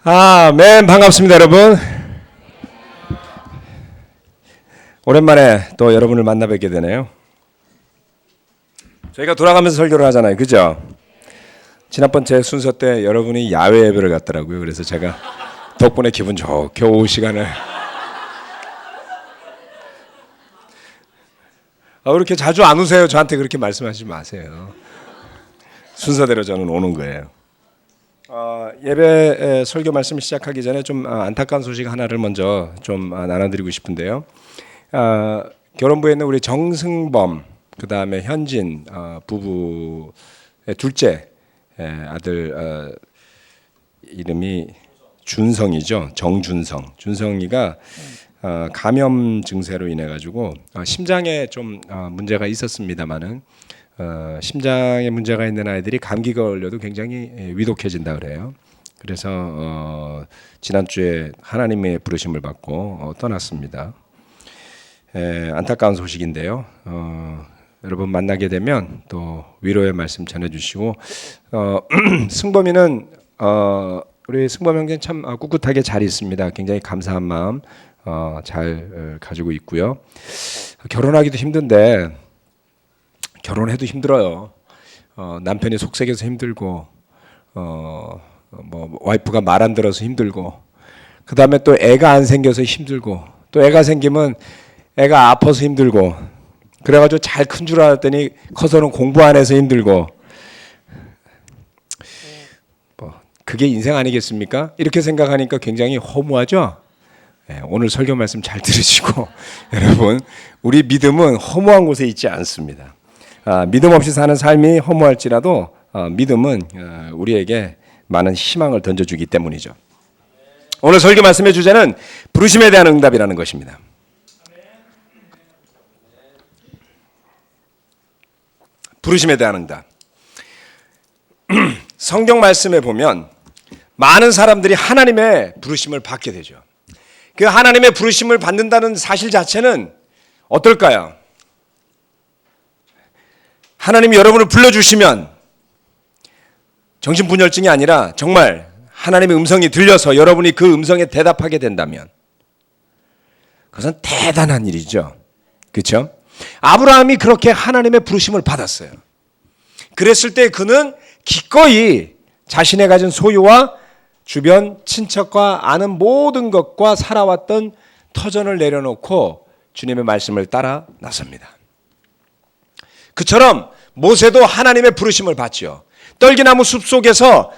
아멘. 반갑습니다, 여러분. 오랜만에 또 여러분을 만나 뵙게 되네요. 저희가 돌아가면서 설교를 하잖아요, 그죠? 지난번 제 순서 때 여러분이 야외 예배를 갔더라고요. 그래서 제가 덕분에 기분 좋게 오후 시간을 그렇게 자주 안 오세요. 저한테 그렇게 말씀하지 마세요. 순서대로 저는 오는 거예요. 예배 설교 말씀 시작하기 전에 좀 안타까운 소식 하나를 먼저 좀 나눠드리고 싶은데요. 결혼부에 있는 우리 정승범, 그 다음에 현진 부부의 둘째 아들 이름이 준성이죠. 정준성. 준성이가 감염 증세로 인해 가지고 심장에 좀 문제가 있었습니다만은 심장에 문제가 있는 아이들이 감기가 걸려도 굉장히 위독해진다 그래요. 그래서 지난주에 하나님의 부르심을 받고 떠났습니다. 안타까운 소식인데요. 여러분 만나게 되면 또 위로의 말씀 전해주시고 승범이는 우리 승범 형제는 참 꿋꿋하게 잘 있습니다. 굉장히 감사한 마음 잘 가지고 있고요. 결혼하기도 힘든데 결혼해도 힘들어요. 남편이 속색여서 힘들고 뭐 와이프가 말 안 들어서 힘들고 그 다음에 또 애가 안 생겨서 힘들고 또 애가 생기면 애가 아파서 힘들고 그래가지고 잘 큰 줄 알았더니 커서는 공부 안 해서 힘들고 뭐 그게 인생 아니겠습니까? 이렇게 생각하니까 굉장히 허무하죠? 오늘 설교 말씀 잘 들으시고 여러분 우리 믿음은 허무한 곳에 있지 않습니다. 믿음 없이 사는 삶이 허무할지라도 믿음은 우리에게 많은 희망을 던져주기 때문이죠. 오늘 설교 말씀의 주제는 부르심에 대한 응답이라는 것입니다. 부르심에 대한 응답. 성경 말씀에 보면 많은 사람들이 하나님의 부르심을 받게 되죠. 그 하나님의 부르심을 받는다는 사실 자체는 어떨까요? 하나님이 여러분을 불러주시면 정신분열증이 아니라 정말 하나님의 음성이 들려서 여러분이 그 음성에 대답하게 된다면 그것은 대단한 일이죠. 그렇죠? 아브라함이 그렇게 하나님의 부르심을 받았어요. 그랬을 때 그는 기꺼이 자신의 가진 소유와 주변 친척과 아는 모든 것과 살아왔던 터전을 내려놓고 주님의 말씀을 따라 나섭니다. 그처럼 모세도 하나님의 부르심을 받죠. 떨기나무 숲속에서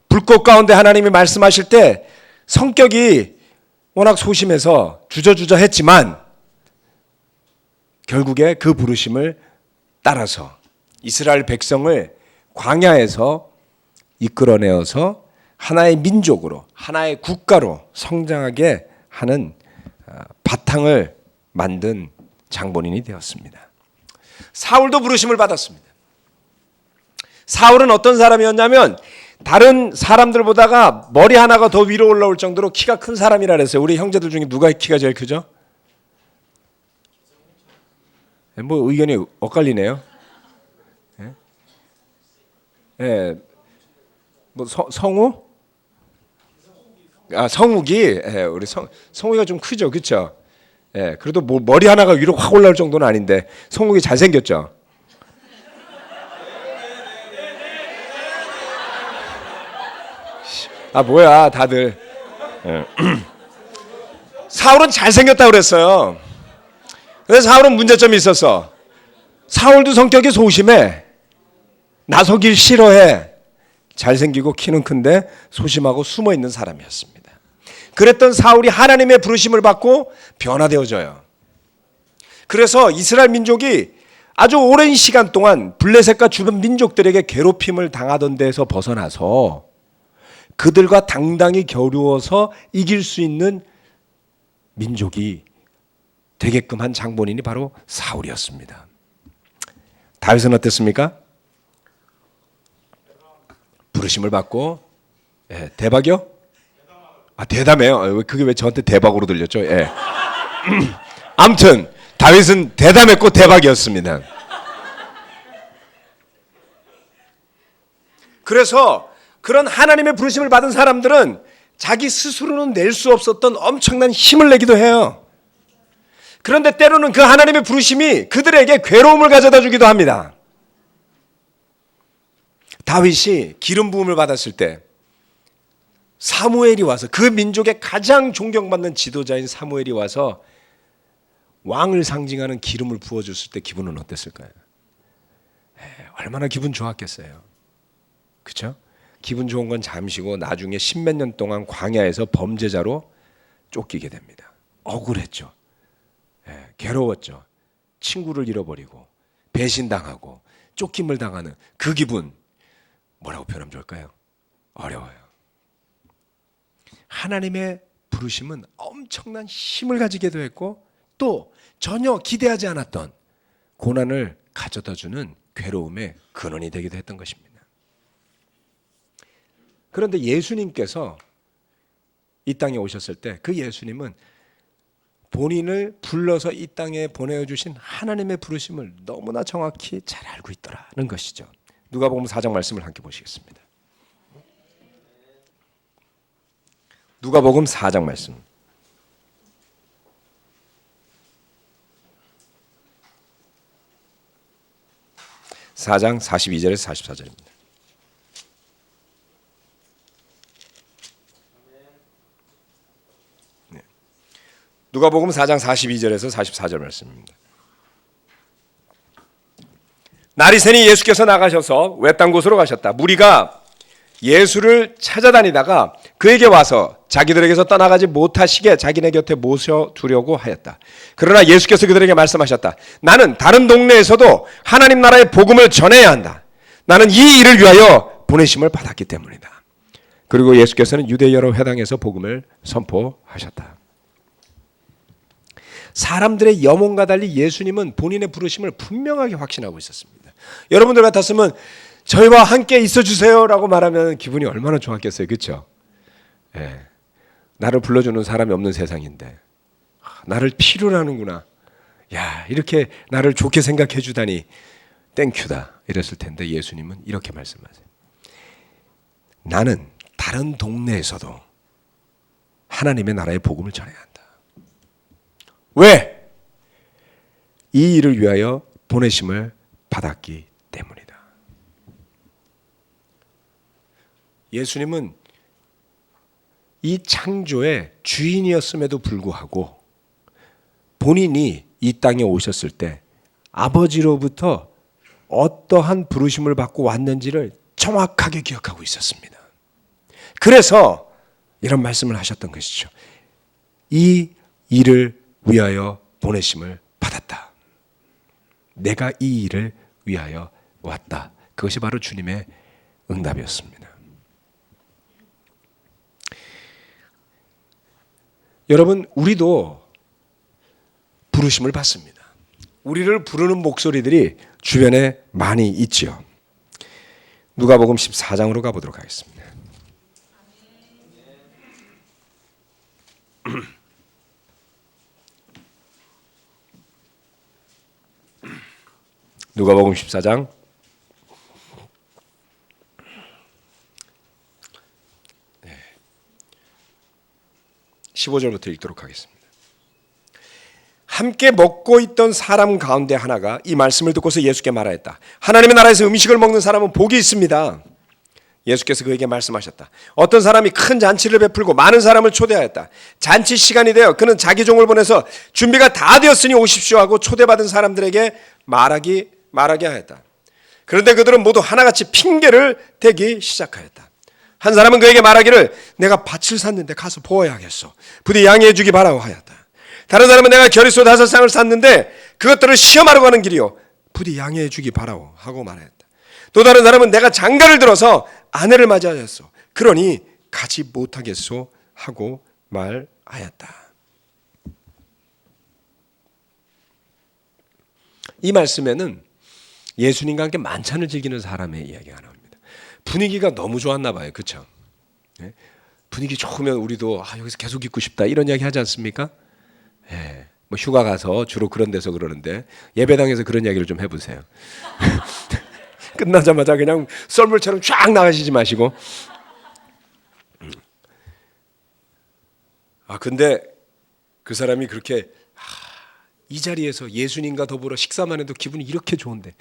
불꽃 가운데 하나님이 말씀하실 때 성격이 워낙 소심해서 주저주저했지만 결국에 그 부르심을 따라서 이스라엘 백성을 광야에서 이끌어내어서 하나의 민족으로 하나의 국가로 성장하게 하는 바탕을 만든 장본인이 되었습니다. 사울도 부르심을 받았습니다. 사울은 어떤 사람이었냐면 다른 사람들보다가 머리 하나가 더 위로 올라올 정도로 키가 큰 사람이라 그랬어요. 우리 형제들 중에 누가 키가 제일 크죠? 뭐 의견이 엇갈리네요. 예, 뭐 성우? 성욱이 우리 성욱이가 좀 크죠, 그렇죠? 예, 그래도 뭐 머리 하나가 위로 확 올라올 정도는 아닌데 성욱이 잘 생겼죠. 뭐야 다들. 예. 사울은 잘 생겼다 그랬어요. 그래서 사울은 문제점이 있었어. 사울도 성격이 소심해. 나서길 싫어해. 잘생기고 키는 큰데 소심하고 숨어있는 사람이었습니다. 그랬던 사울이 하나님의 부르심을 받고 변화되어져요. 그래서 이스라엘 민족이 아주 오랜 시간 동안 블레셋과 주변 민족들에게 괴롭힘을 당하던 데에서 벗어나서 그들과 당당히 겨루어서 이길 수 있는 민족이 되게끔 한 장본인이 바로 사울이었습니다. 다윗은 어땠습니까? 부르심을 받고 대박이요? 대담해요. 그게 왜 저한테 대박으로 들렸죠? 예. 아무튼 다윗은 대담했고 대박이었습니다. 그래서 그런 하나님의 부르심을 받은 사람들은 자기 스스로는 낼 수 없었던 엄청난 힘을 내기도 해요. 그런데 때로는 그 하나님의 부르심이 그들에게 괴로움을 가져다 주기도 합니다. 다윗이 기름 부음을 받았을 때 사무엘이 와서, 그 민족의 가장 존경받는 지도자인 사무엘이 와서 왕을 상징하는 기름을 부어줬을 때 기분은 어땠을까요? 얼마나 기분 좋았겠어요. 그렇죠? 기분 좋은 건 잠시고 나중에 십몇 년 동안 광야에서 범죄자로 쫓기게 됩니다. 억울했죠. 괴로웠죠. 친구를 잃어버리고 배신당하고 쫓김을 당하는 그 기분, 뭐라고 표현하면 좋을까요? 어려워요. 하나님의 부르심은 엄청난 힘을 가지게도 했고 또 전혀 기대하지 않았던 고난을 가져다주는 괴로움의 근원이 되기도 했던 것입니다. 그런데 예수님께서 이 땅에 오셨을 때 그 예수님은 본인을 불러서 이 땅에 보내주신 하나님의 부르심을 너무나 정확히 잘 알고 있더라는 것이죠. 누가복음 4장 말씀을 함께 보시겠습니다. 누가복음 4장 말씀. 4장 42절에서 44절입니다. 누가복음 4장 42절에서 44절 말씀입니다. 날이 새니 예수께서 나가셔서 외딴 곳으로 가셨다. 무리가 예수를 찾아다니다가 그에게 와서 자기들에게서 떠나가지 못하시게 자기네 곁에 모셔두려고 하였다. 그러나 예수께서 그들에게 말씀하셨다. 나는 다른 동네에서도 하나님 나라의 복음을 전해야 한다. 나는 이 일을 위하여 보내심을 받았기 때문이다. 그리고 예수께서는 유대 여러 회당에서 복음을 선포하셨다. 사람들의 염원과 달리 예수님은 본인의 부르심을 분명하게 확신하고 있었습니다. 여러분들 같았으면 저희와 함께 있어주세요라고 말하면 기분이 얼마나 좋았겠어요. 그렇죠? 나를 불러주는 사람이 없는 세상인데 나를 필요로 하는구나. 야, 이렇게 나를 좋게 생각해 주다니 땡큐다 이랬을 텐데 예수님은 이렇게 말씀하세요. 나는 다른 동네에서도 하나님의 나라의 복음을 전해야 한다. 왜? 이 일을 위하여 보내심을 받았기 때문이다. 예수님은 이 창조의 주인이었음에도 불구하고 본인이 이 땅에 오셨을 때 아버지로부터 어떠한 부르심을 받고 왔는지를 정확하게 기억하고 있었습니다. 그래서 이런 말씀을 하셨던 것이죠. 이 일을 위하여 보내심을 받았다. 내가 이 일을 위하여 왔다. 그것이 바로 주님의 응답이었습니다. 여러분, 우리도 부르심을 받습니다. 우리를 부르는 목소리들이 주변에 많이 있지요. 누가복음 14장으로 가보도록 하겠습니다. 누가복음 14장 15절부터 읽도록 하겠습니다. 함께 먹고 있던 사람 가운데 하나가 이 말씀을 듣고서 예수께 말하였다. 하나님의 나라에서 음식을 먹는 사람은 복이 있습니다. 예수께서 그에게 말씀하셨다. 어떤 사람이 큰 잔치를 베풀고 많은 사람을 초대하였다. 잔치 시간이 되어 그는 자기 종을 보내서 준비가 다 되었으니 오십시오 하고 초대받은 사람들에게 말하게 하였다. 그런데 그들은 모두 하나같이 핑계를 대기 시작하였다. 한 사람은 그에게 말하기를 내가 밭을 샀는데 가서 보아야겠소. 부디 양해해 주기 바라고 하였다. 다른 사람은 내가 겨릿소 5쌍을 샀는데 그것들을 시험하러 가는 길이요. 부디 양해해 주기 바라고 하고 말하였다. 또 다른 사람은 내가 장가를 들어서 아내를 맞이하였소. 그러니 가지 못하겠소 하고 말하였다. 이 말씀에는 예수님과 함께 만찬을 즐기는 사람의 이야기가 나옵니다. 분위기가 너무 좋았나 봐요. 그렇죠? 네? 분위기 좋으면 우리도 여기서 계속 있고 싶다 이런 이야기 하지 않습니까? 네. 뭐 휴가 가서 주로 그런 데서 그러는데 예배당에서 그런 이야기를 좀 해보세요. 끝나자마자 그냥 썰물처럼 쫙 나가시지 마시고 근데 그 사람이 그렇게 이 자리에서 예수님과 더불어 식사만 해도 기분이 이렇게 좋은데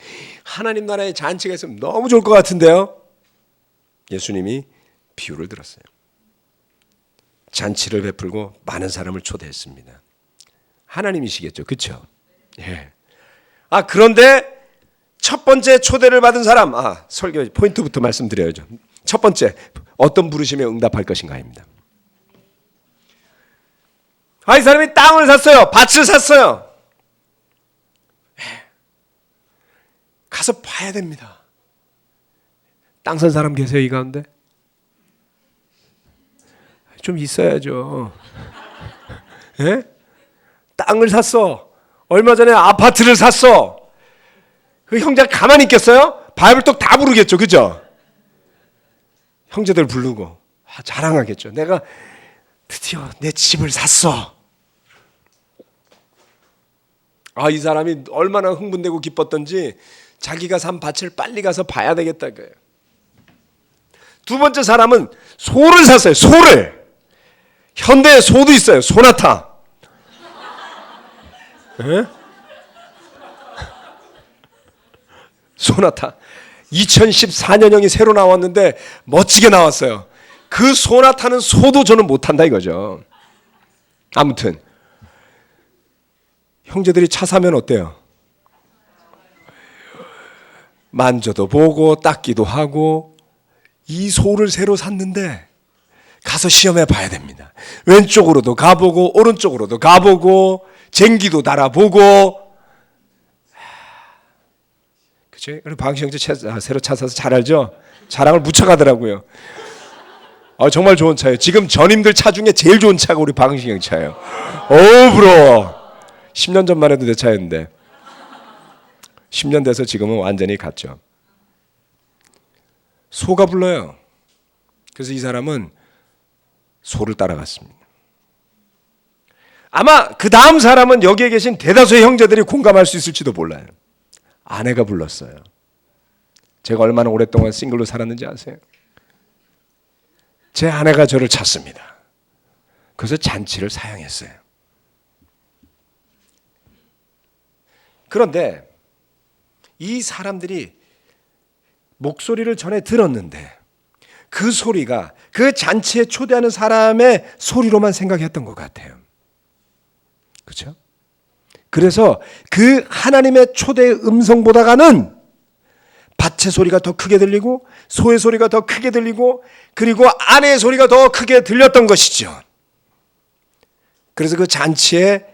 하나님 나라의 잔치가 있으면 너무 좋을 것 같은데요. 예수님이 비유를 들었어요. 잔치를 베풀고 많은 사람을 초대했습니다. 하나님이시겠죠, 그렇죠? 예. 그런데 첫 번째 초대를 받은 사람, 설교 포인트부터 말씀드려야죠. 첫 번째, 어떤 부르심에 응답할 것인가입니다. 이 사람이 땅을 샀어요. 밭을 샀어요. 가서 봐야 됩니다. 땅 산 사람 계세요, 이 가운데? 좀 있어야죠. 예? 땅을 샀어. 얼마 전에 아파트를 샀어. 그 형제가 가만히 있겠어요? 바이블 다 부르겠죠, 그죠? 형제들 부르고 자랑하겠죠. 내가 드디어 내 집을 샀어. 이 사람이 얼마나 흥분되고 기뻤던지 자기가 산 밭을 빨리 가서 봐야 되겠다 그래요. 두 번째 사람은 소를 샀어요. 소를. 현대에 소도 있어요. 소나타. 에? 소나타. 2014년형이 새로 나왔는데 멋지게 나왔어요. 그 소나타는 소도 저는 못한다 이거죠. 아무튼 형제들이 차 사면 어때요? 만져도 보고 닦기도 하고. 이 소를 새로 샀는데 가서 시험해 봐야 됩니다. 왼쪽으로도 가보고 오른쪽으로도 가보고 쟁기도 달아보고. 그치? 그리고 방시 형제 새로 차 사서 잘 알죠? 자랑을 무척 하더라고요. 정말 좋은 차예요. 지금 전임들 차 중에 제일 좋은 차가 우리 방시 형 차예요. 부러워. 10년 전만 해도 내 차였는데 10년 돼서 지금은 완전히 갔죠. 소가 불러요. 그래서 이 사람은 소를 따라갔습니다. 아마 그 다음 사람은 여기에 계신 대다수의 형제들이 공감할 수 있을지도 몰라요. 아내가 불렀어요. 제가 얼마나 오랫동안 싱글로 살았는지 아세요? 제 아내가 저를 찾습니다. 그래서 잔치를 사양했어요. 그런데 이 사람들이 목소리를 전에 들었는데 그 소리가 그 잔치에 초대하는 사람의 소리로만 생각했던 것 같아요. 그렇죠? 그래서 그 하나님의 초대의 음성보다가는 밭의 소리가 더 크게 들리고 소의 소리가 더 크게 들리고 그리고 아내의 소리가 더 크게 들렸던 것이죠. 그래서 그 잔치의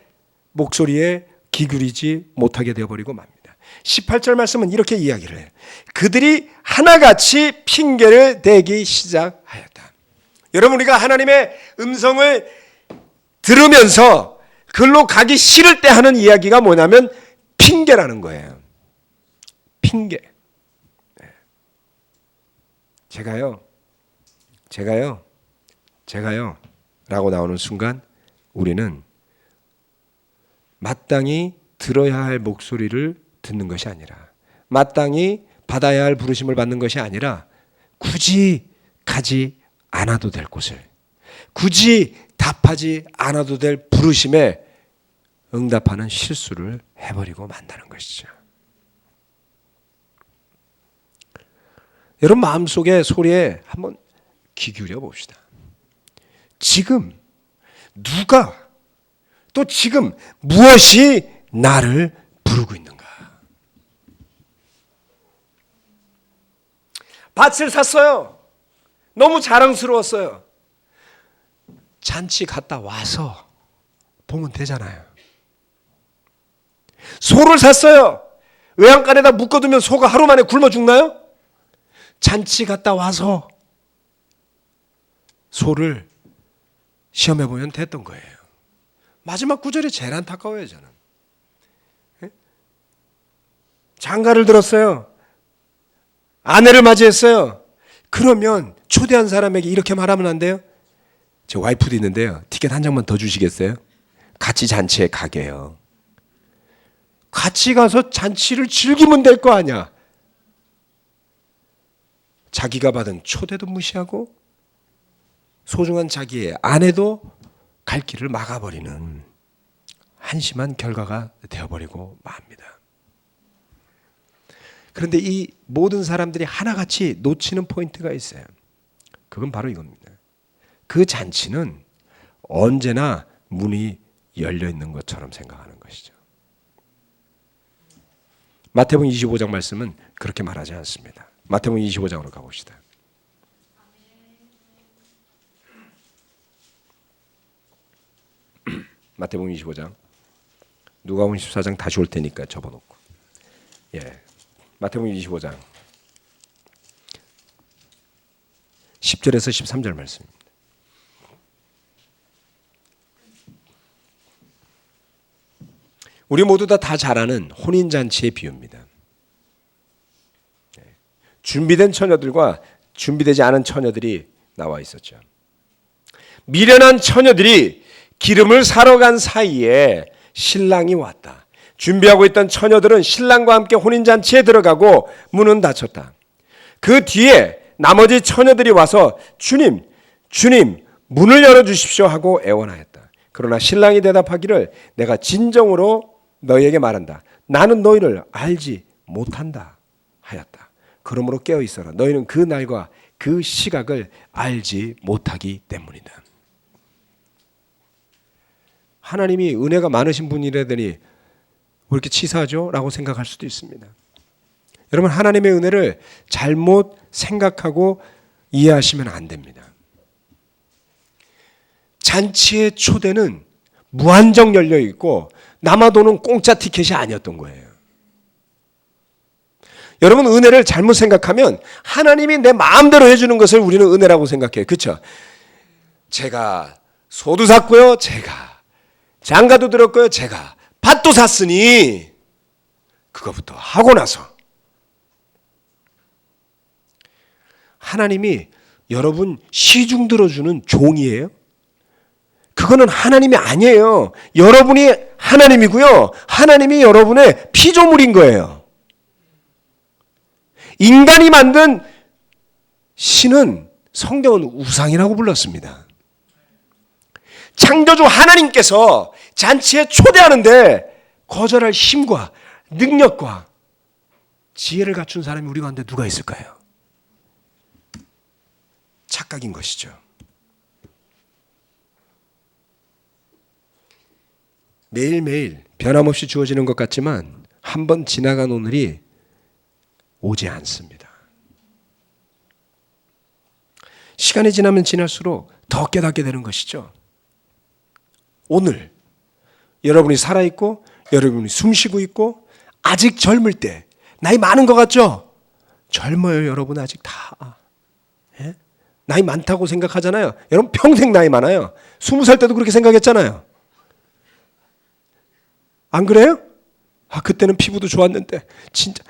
목소리에 귀 기울이지 못하게 되어버리고 맙니다. 18절 말씀은 이렇게 이야기를 해요. 그들이 하나같이 핑계를 대기 시작하였다. 여러분, 우리가 하나님의 음성을 들으면서 글로 가기 싫을 때 하는 이야기가 뭐냐면 핑계라는 거예요. 핑계. 제가요 라고 나오는 순간 우리는 마땅히 들어야 할 목소리를 듣는 것이 아니라 마땅히 받아야 할 부르심을 받는 것이 아니라 굳이 가지 않아도 될 곳을 굳이 답하지 않아도 될 부르심에 응답하는 실수를 해버리고 만다는 것이죠. 여러분 마음속의 소리에 한번 귀 기울여 봅시다. 지금 누가 또 지금 무엇이 나를 부르고 있는가? 밭을 샀어요. 너무 자랑스러웠어요. 잔치 갔다 와서 보면 되잖아요. 소를 샀어요. 외양간에다 묶어두면 소가 하루 만에 굶어 죽나요? 잔치 갔다 와서 소를 시험해보면 됐던 거예요. 마지막 구절이 제일 안타까워요, 저는. 장가를 들었어요. 아내를 맞이했어요. 그러면 초대한 사람에게 이렇게 말하면 안 돼요? 제 와이프도 있는데요. 티켓 한 장만 더 주시겠어요? 같이 잔치에 가게요. 같이 가서 잔치를 즐기면 될 거 아니야. 자기가 받은 초대도 무시하고 소중한 자기의 아내도 갈 길을 막아버리는 한심한 결과가 되어버리고 맙니다. 그런데 이 모든 사람들이 하나같이 놓치는 포인트가 있어요. 그건 바로 이겁니다. 그 잔치는 언제나 문이 열려 있는 것처럼 생각하는 것이죠. 마태복음 25장 말씀은 그렇게 말하지 않습니다. 마태복음 25장으로 가봅시다. 마태복음 25장, 누가복음 14장 다시 올 테니까 접어놓고, 마태복음 25장 10절에서 13절 말씀입니다. 우리 모두 다 잘 아는 혼인잔치의 비유입니다. 준비된 처녀들과 준비되지 않은 처녀들이 나와 있었죠. 미련한 처녀들이 기름을 사러 간 사이에 신랑이 왔다. 준비하고 있던 처녀들은 신랑과 함께 혼인잔치에 들어가고 문은 닫혔다. 그 뒤에 나머지 처녀들이 와서 주님, 주님, 문을 열어주십시오 하고 애원하였다. 그러나 신랑이 대답하기를 내가 진정으로 너희에게 말한다. 나는 너희를 알지 못한다 하였다. 그러므로 깨어 있어라. 너희는 그 날과 그 시각을 알지 못하기 때문이다. 하나님이 은혜가 많으신 분이라더니 왜 이렇게 치사하죠? 라고 생각할 수도 있습니다. 여러분, 하나님의 은혜를 잘못 생각하고 이해하시면 안 됩니다. 잔치의 초대는 무한정 열려 있고 남아도는 공짜 티켓이 아니었던 거예요. 여러분, 은혜를 잘못 생각하면 하나님이 내 마음대로 해주는 것을 우리는 은혜라고 생각해요. 그렇죠? 제가 소도 샀고요. 제가 장가도 들었고요. 제가 밭도 샀으니 그거부터 하고 나서 하나님이 여러분 시중 들어주는 종이에요? 그거는 하나님이 아니에요. 여러분이 하나님이고요. 하나님이 여러분의 피조물인 거예요. 인간이 만든 신은 성경은 우상이라고 불렀습니다. 창조주 하나님께서 잔치에 초대하는데 거절할 힘과 능력과 지혜를 갖춘 사람이 우리 가운데 누가 있을까요? 착각인 것이죠. 매일매일 변함없이 주어지는 것 같지만 한 번 지나간 오늘이 오지 않습니다. 시간이 지나면 지날수록 더 깨닫게 되는 것이죠. 오늘 여러분이 살아있고 여러분이 숨쉬고 있고 아직 젊을 때 나이 많은 것 같죠? 젊어요. 여러분 아직 다. 예? 나이 많다고 생각하잖아요. 여러분 평생 나이 많아요. 20살 때도 그렇게 생각했잖아요. 안 그래요? 그때는 피부도 좋았는데 진짜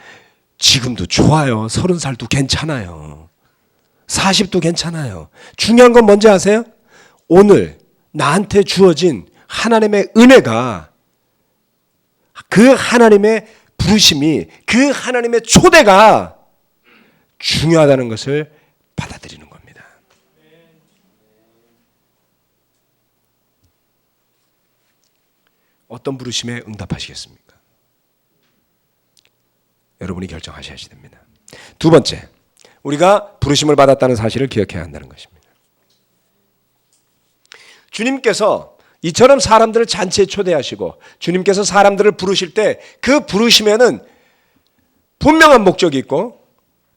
지금도 좋아요. 30살도 괜찮아요. 40도 괜찮아요. 중요한 건 뭔지 아세요? 오늘 나한테 주어진 하나님의 은혜가 그 하나님의 부르심이 그 하나님의 초대가 중요하다는 것을 받아들이는 겁니다. 어떤 부르심에 응답하시겠습니까? 여러분이 결정하셔야 됩니다. 두 번째, 우리가 부르심을 받았다는 사실을 기억해야 한다는 것입니다. 주님께서 이처럼 사람들을 잔치에 초대하시고 주님께서 사람들을 부르실 때 그 부르심에는 분명한 목적이 있고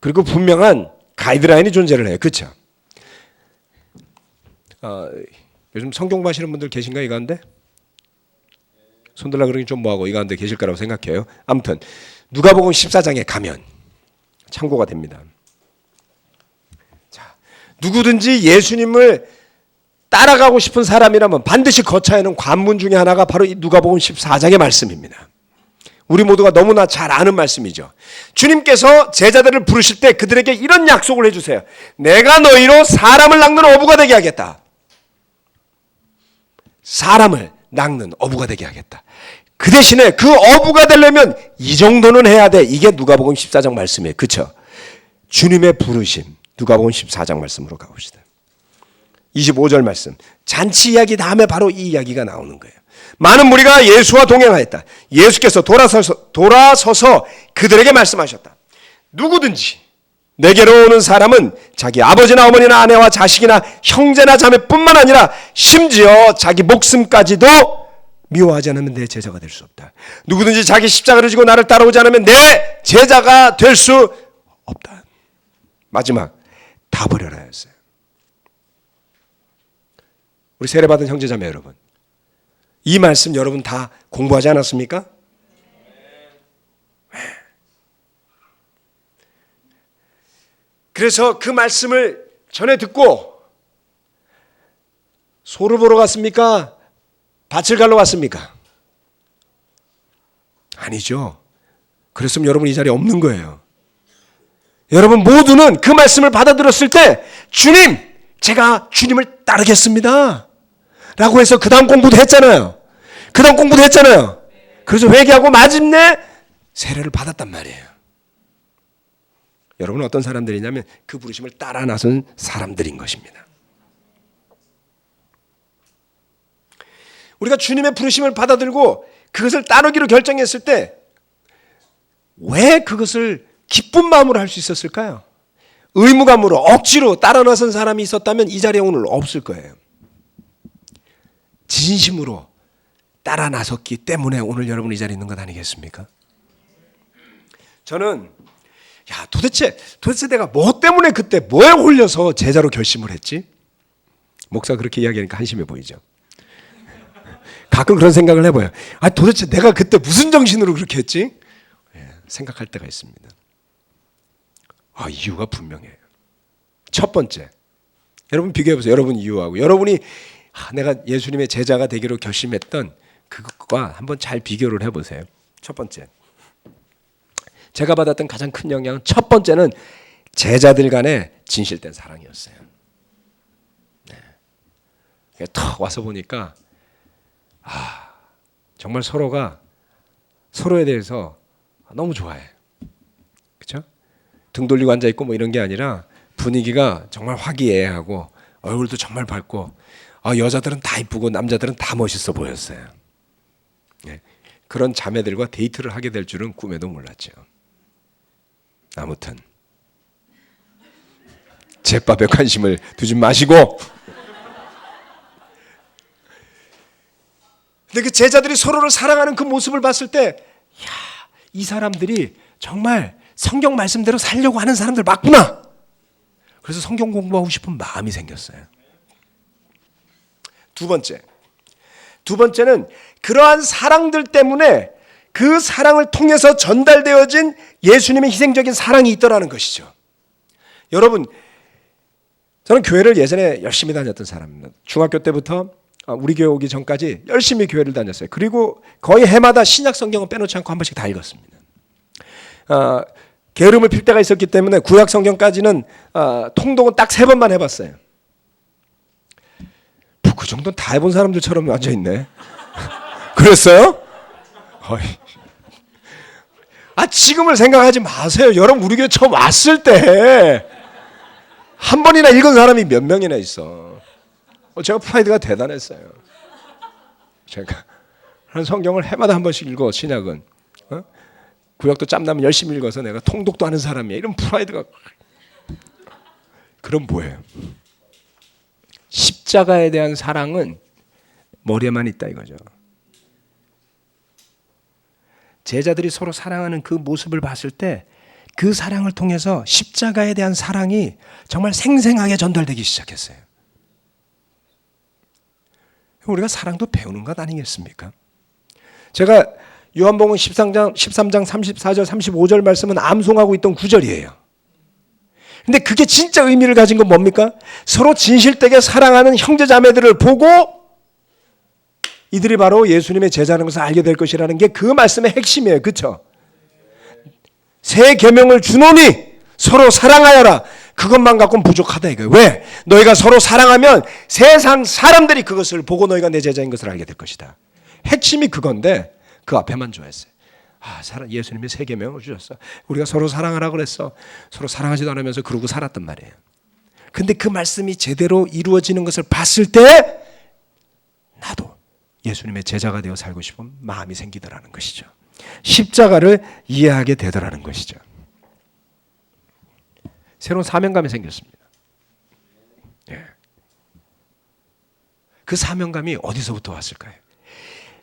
그리고 분명한 가이드라인이 존재를 해요. 그렇죠? 요즘 성경 보시는 분들 계신가 이 가운데? 손들라 그러니 좀 뭐하고 이 가운데 계실 거라고 생각해요. 아무튼 누가복음 14장에 가면 참고가 됩니다. 자, 누구든지 예수님을 따라가고 싶은 사람이라면 반드시 거쳐야 하는 관문 중에 하나가 바로 이 누가복음 14장의 말씀입니다. 우리 모두가 너무나 잘 아는 말씀이죠. 주님께서 제자들을 부르실 때 그들에게 이런 약속을 해주세요. 내가 너희로 사람을 낚는 어부가 되게 하겠다. 사람을 낚는 어부가 되게 하겠다. 그 대신에 그 어부가 되려면 이 정도는 해야 돼. 이게 누가복음 14장 말씀이에요. 그렇죠? 주님의 부르심. 누가복음 14장 말씀으로 가봅시다. 25절 말씀. 잔치 이야기 다음에 바로 이 이야기가 나오는 거예요. 많은 무리가 예수와 동행하였다. 예수께서 돌아서서 그들에게 말씀하셨다. 누구든지 내게로 오는 사람은 자기 아버지나 어머니나 아내와 자식이나 형제나 자매뿐만 아니라 심지어 자기 목숨까지도 미워하지 않으면 내 제자가 될 수 없다. 누구든지 자기 십자가를 지고 나를 따라오지 않으면 내 제자가 될 수 없다. 마지막 다 버려라 했어요. 우리 세례받은 형제자매 여러분, 이 말씀 여러분 다 공부하지 않았습니까? 그래서 그 말씀을 전해 듣고 소를 보러 갔습니까? 밭을 갈러 갔습니까? 아니죠. 그랬으면 여러분 이 자리에 없는 거예요. 여러분 모두는 그 말씀을 받아들였을 때 주님, 제가 주님을 따르겠습니다 라고 해서 그 다음 공부도 했잖아요. 그래서 회개하고 마침내 세례를 받았단 말이에요. 여러분은 어떤 사람들이냐면 그 부르심을 따라 나선 사람들인 것입니다. 우리가 주님의 부르심을 받아들고 그것을 따르기로 결정했을 때 왜 그것을 기쁜 마음으로 할 수 있었을까요? 의무감으로 억지로 따라 나선 사람이 있었다면 이 자리에 오늘 없을 거예요. 진심으로 따라 나섰기 때문에 오늘 여러분 이 자리에 있는 것 아니겠습니까? 저는 도대체 내가 뭐 때문에 그때 뭐에 홀려서 제자로 결심을 했지? 목사 그렇게 이야기하니까 한심해 보이죠. 가끔 그런 생각을 해봐요. 도대체 내가 그때 무슨 정신으로 그렇게 했지? 생각할 때가 있습니다. 이유가 분명해요. 첫 번째, 여러분 비교해보세요. 여러분 이유하고 여러분이 내가 예수님의 제자가 되기로 결심했던 그것과 한번 잘 비교를 해보세요. 첫 번째, 제가 받았던 가장 큰 영향은 첫 번째는 제자들 간의 진실된 사랑이었어요. 턱 와서 보니까 정말 서로가 서로에 대해서 너무 좋아해. 그렇죠? 등 돌리고 앉아 있고 뭐 이런 게 아니라 분위기가 정말 화기애애하고 얼굴도 정말 밝고 여자들은 다 이쁘고 남자들은 다 멋있어 보였어요. 그런 자매들과 데이트를 하게 될 줄은 꿈에도 몰랐죠. 아무튼 제밥에 관심을 두지 마시고 근데 그 제자들이 서로를 사랑하는 그 모습을 봤을 때 이 사람들이 정말 성경 말씀대로 살려고 하는 사람들 맞구나. 그래서 성경 공부하고 싶은 마음이 생겼어요. 두 번째는 그러한 사랑들 때문에 그 사랑을 통해서 전달되어진 예수님의 희생적인 사랑이 있더라는 것이죠. 여러분, 저는 교회를 예전에 열심히 다녔던 사람입니다. 중학교 때부터 우리 교회 오기 전까지 열심히 교회를 다녔어요. 그리고 거의 해마다 신약 성경은 빼놓지 않고 한 번씩 다 읽었습니다. 게으름을 필 때가 있었기 때문에 구약 성경까지는 통독은 딱 3번만 해봤어요. 그 정도는 다 해본 사람들처럼 앉아있네. 그랬어요? 지금을 생각하지 마세요. 여러분 우리 교회 처음 왔을 때 한 번이나 읽은 사람이 몇 명이나 있어. 제가 프라이드가 대단했어요. 제가 성경을 해마다 한 번씩 읽어. 신약은 구약도 짬나면 열심히 읽어서 내가 통독도 하는 사람이야. 이런 프라이드가. 그럼 뭐예요? 십자가에 대한 사랑은 머리에만 있다 이거죠. 제자들이 서로 사랑하는 그 모습을 봤을 때 그 사랑을 통해서 십자가에 대한 사랑이 정말 생생하게 전달되기 시작했어요. 우리가 사랑도 배우는 것 아니겠습니까? 제가 요한복음 13장 34절 35절 말씀은 암송하고 있던 구절이에요. 근데 그게 진짜 의미를 가진 건 뭡니까? 서로 진실되게 사랑하는 형제자매들을 보고 이들이 바로 예수님의 제자라는 것을 알게 될 것이라는 게 그 말씀의 핵심이에요. 그렇죠? 새 계명을 주노니 서로 사랑하여라. 그것만 갖고는 부족하다 이거예요. 왜? 너희가 서로 사랑하면 세상 사람들이 그것을 보고 너희가 내 제자인 것을 알게 될 것이다. 핵심이 그건데 그 앞에만 좋아했어요. 예수님이 새 계명을 주셨어. 우리가 서로 사랑하라고 그랬어. 서로 사랑하지도 않으면서 그러고 살았단 말이에요. 근데 그 말씀이 제대로 이루어지는 것을 봤을 때 나도 예수님의 제자가 되어 살고 싶은 마음이 생기더라는 것이죠. 십자가를 이해하게 되더라는 것이죠. 새로운 사명감이 생겼습니다. 예. 그 사명감이 어디서부터 왔을까요?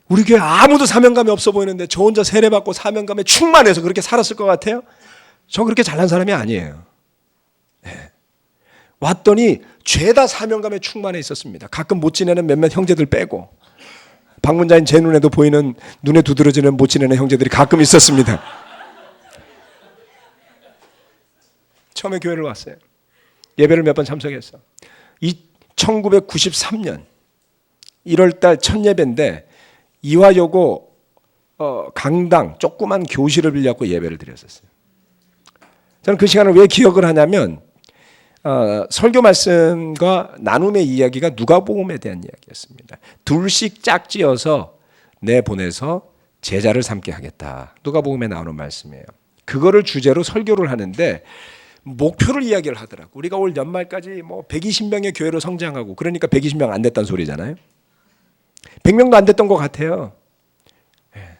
우리 교회 아무도 사명감이 없어 보이는데 저 혼자 세례받고 사명감에 충만해서 그렇게 살았을 것 같아요? 저 그렇게 잘난 사람이 아니에요. 네. 왔더니 죄다 사명감에 충만해 있었습니다. 가끔 못 지내는 몇몇 형제들 빼고 방문자인 제 눈에도 보이는 눈에 두드러지는 못 지내는 형제들이 가끔 있었습니다. 처음에 교회를 왔어요. 예배를 몇 번 참석했어. 1993년 1월달 첫 예배인데 이화여고 강당 조그만 교실을 빌려갖고 예배를 드렸었어요. 저는 그 시간을 왜 기억을 하냐면 설교 말씀과 나눔의 이야기가 누가복음에 대한 이야기였습니다. 둘씩 짝지어서 내보내서 제자를 삼게 하겠다. 누가복음에 나오는 말씀이에요. 그거를 주제로 설교를 하는데 목표를 이야기를 하더라고. 우리가 올 연말까지 뭐 120명의 교회로 성장하고 그러니까 120명 안 됐다는 소리잖아요. 100명도 안 됐던 것 같아요. 네.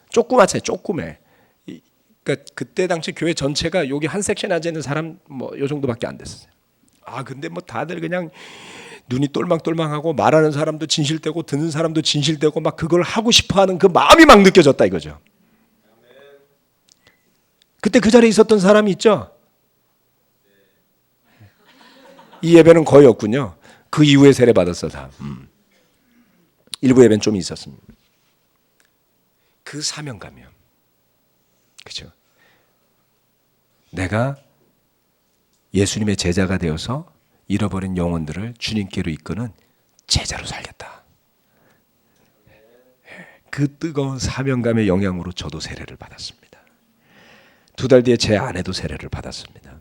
조그맣잖아요. 조그매. 그러니까 그때 당시 교회 전체가 여기 한 섹션에 앉아 있는 사람 뭐 요 정도밖에 안 됐어요. 근데 뭐 다들 그냥 눈이 똘망똘망하고 말하는 사람도 진실되고 듣는 사람도 진실되고 막 그걸 하고 싶어하는 그 마음이 막 느껴졌다 이거죠. 그때 그 자리에 있었던 사람이 있죠. 이 예배는 거의 없군요. 그 이후에 세례 받았어 다. 일부 예배는 좀 있었습니다. 그 사명감이요. 그렇죠. 내가 예수님의 제자가 되어서 잃어버린 영혼들을 주님께로 이끄는 제자로 살겠다. 그 뜨거운 사명감의 영향으로 저도 세례를 받았습니다. 2달 뒤에 제 아내도 세례를 받았습니다.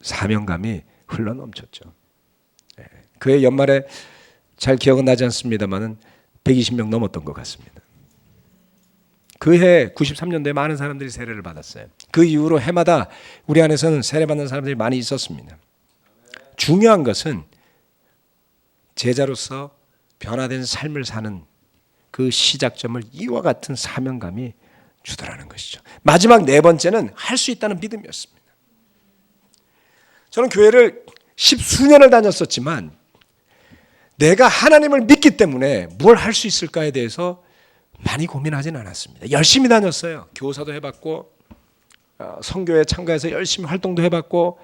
사명감이 흘러넘쳤죠. 그해 연말에 잘 기억은 나지 않습니다만은 120명 넘었던 것 같습니다. 그해 93년도에 많은 사람들이 세례를 받았어요. 그 이후로 해마다 우리 안에서는 세례받는 사람들이 많이 있었습니다. 중요한 것은 제자로서 변화된 삶을 사는 그 시작점을 이와 같은 사명감이 주더라는 것이죠. 마지막 4번째는 할 수 있다는 믿음이었습니다. 저는 교회를 10수년을 다녔었지만 내가 하나님을 믿기 때문에 뭘 할 수 있을까에 대해서 많이 고민하진 않았습니다. 열심히 다녔어요. 교사도 해봤고 선교에 참가해서 열심히 활동도 해봤고